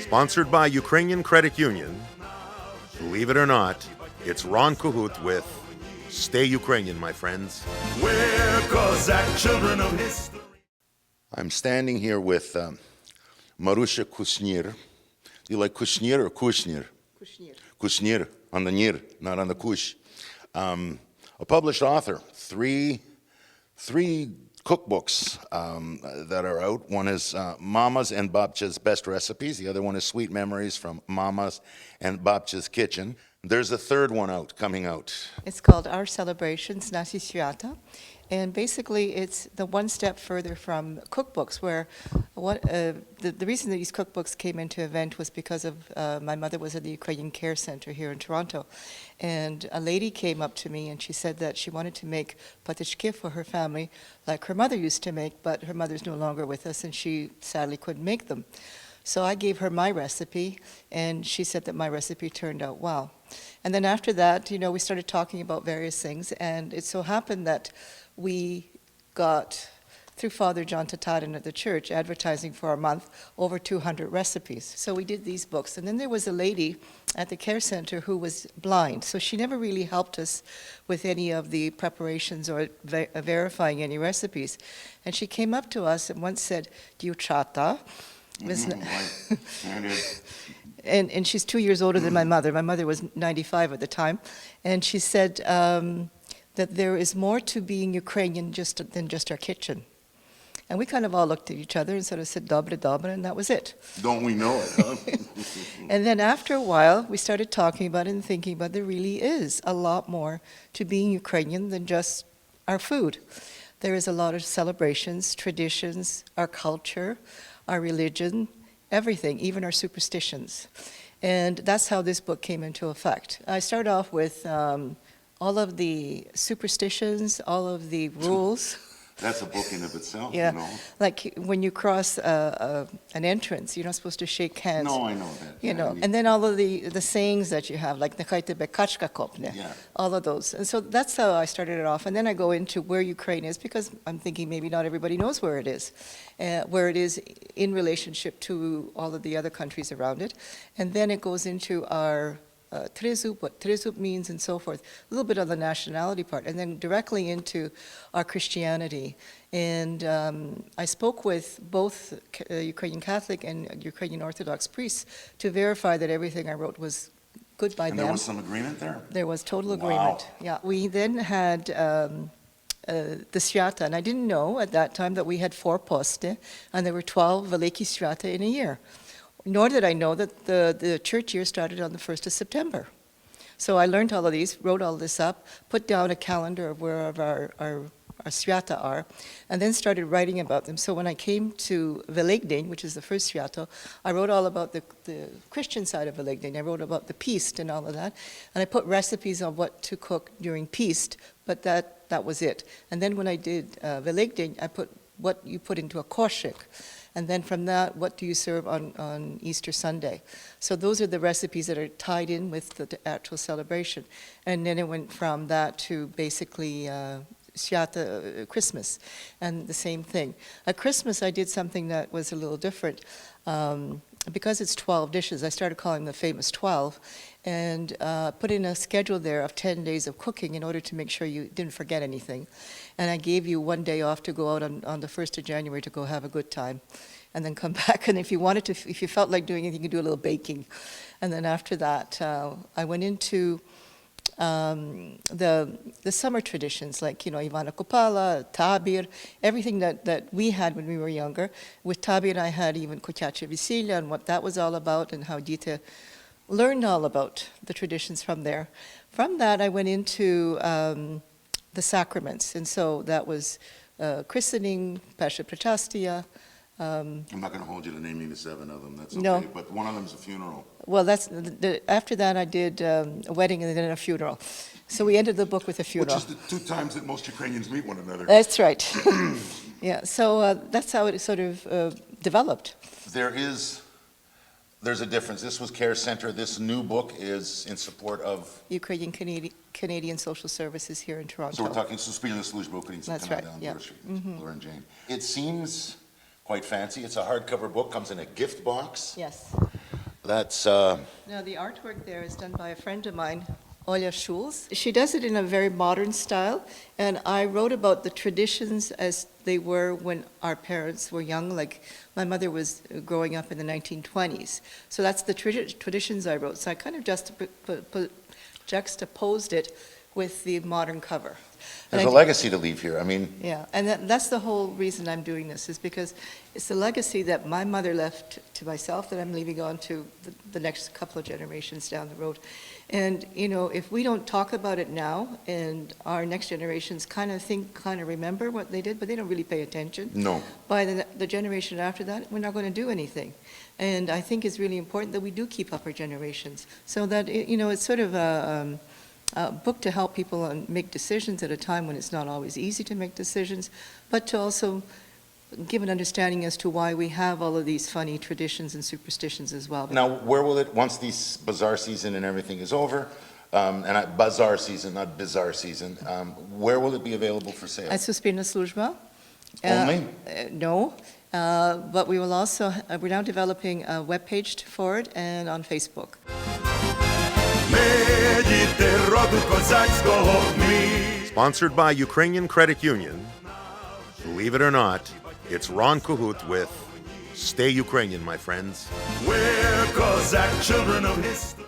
Sponsored by Ukrainian Credit Union. Believe it or not, it's Ron Cahut with Stay Ukrainian, my friends. We're Cossack children of history. I'm standing here with Marusha Kushnir. Do you like Kushnir or Kushnir? Kushnir. Kushnir, on the nir, not on the kush. A published author, three cookbooks that are out. One is Mama's and Babcha's Best Recipes. The other one is Sweet Memories from Mama's and Babcha's Kitchen. There's a third one coming out. It's called Our Celebrations, Nasi Świata. And basically, it's the one step further from cookbooks, where the reason that these cookbooks came into event was because of my mother was at the Ukrainian Care Center here in Toronto. And a lady came up to me and she said that she wanted to make patishki for her family like her mother used to make, but her mother's no longer with us and she sadly couldn't make them. So I gave her my recipe, and she said that my recipe turned out well. And then after that, we started talking about various things, and it so happened that we got, through Father John Tatarin at the church, advertising for a month, over 200 recipes. So we did these books. And then there was a lady at the care center who was blind, so she never really helped us with any of the preparations or verifying any recipes. And she came up to us and once said, "Diuchata." And she's 2 years older than my mother. My mother was 95 at the time. And she said that there is more to being Ukrainian than just our kitchen. And we kind of all looked at each other and sort of said, "Dobre, dobre," and that was it. Don't we know it, huh? And then after a while, we started talking about it and thinking about there really is a lot more to being Ukrainian than just our food. There is a lot of celebrations, traditions, our culture, our religion, everything, even our superstitions. And that's how this book came into effect. I start off with all of the superstitions, all of the rules. That's a book in of itself, Yeah, like when you cross an entrance, you're not supposed to shake hands. No, I know that. And then all of the sayings that you have, like "Nechajte bekachka kopne," all of those. And so that's how I started it off. And then I go into where Ukraine is, because I'm thinking maybe not everybody knows where it is in relationship to all of the other countries around it. And then it goes into our Trezub, what Trezub means and so forth, a little bit on the nationality part, and then directly into our Christianity. And I spoke with both Ukrainian Catholic and Ukrainian Orthodox priests to verify that everything I wrote was good by them. And there was some agreement there? There was total agreement. Wow. Yeah. We then had the Sviata, and I didn't know at that time that we had 4 poste, and there were 12 Veliki Sviata in a year. Nor did I know that the church year started on the 1st of September. So I learned all of these, wrote all this up, put down a calendar of where our Sviata are, and then started writing about them. So when I came to Velekdень, which is the first Sviato, I wrote all about the Christian side of Velekdeń. I wrote about the Pist and all of that, and I put recipes on what to cook during Pist, but that was it. And then when I did Velekdeń, I put what you put into a koshik. And then from that, what do you serve on Easter Sunday? So those are the recipes that are tied in with the actual celebration. And then it went from that to basically Christmas, and the same thing. At Christmas, I did something that was a little different. Because it's 12 dishes, I started calling them the famous 12, and put in a schedule there of 10 days of cooking in order to make sure you didn't forget anything. And I gave you 1 day off to go out on the 1st of January to go have a good time, and then come back. And if you felt like doing anything, you could do a little baking. And then after that, I went into the summer traditions, like, Ivana Kupala, Tabir, everything that we had when we were younger. With Tabir, I had even Kotyache Visilya and what that was all about, and how Dita learned all about the traditions from there. From that, I went into the sacraments, and so that was christening, Pasha Prachastia. I'm not going to hold you to naming the 7 of them, that's okay, No. But one of them's a funeral. Well, after that, I did a wedding and then a funeral. So we ended the book with a funeral. Which is the 2 times that most Ukrainians meet one another. That's right. Yeah, so that's how it sort of developed. There's a difference. This was Care Center. This new book is in support of... Ukrainian Canadian Social Services here in Toronto. So we're talking Suspicion Služba Ukrainska That's Canada right, on yeah. Bloor Street, Bloor and Jane. It seems quite fancy. It's a hardcover book, comes in a gift box. Yes. That's, Now, the artwork there is done by a friend of mine, Olya Schulz. She does it in a very modern style, and I wrote about the traditions as they were when our parents were young, like my mother was growing up in the 1920s. So that's the traditions I wrote. So I kind of just juxtaposed it with the modern cover. there's a legacy to leave here. I mean, Yeah, and that's the whole reason I'm doing this, is because it's a legacy that my mother left to myself that I'm leaving on to the next couple of generations down the road. And, you know, if we don't talk about it now, and our next generations kind of remember what they did, but they don't really pay attention. no. By the generation after that, we're not going to do anything. And I think it's really important that we do keep up our generations, so that, you know, it's sort of a book to help people make decisions at a time when it's not always easy to make decisions, but to also give an understanding as to why we have all of these funny traditions and superstitions as well. Now, where will it, once this bazaar season and everything is over, bazaar season, not bizarre season, where will it be available for sale? At Suspina Slujba. Only? No, but we will also, we're now developing a webpage for it and on Facebook. Sponsored by Ukrainian Credit Union. Believe it or not, it's Ron Kahut with Stay Ukrainian, my friends. We're Cossack children of history.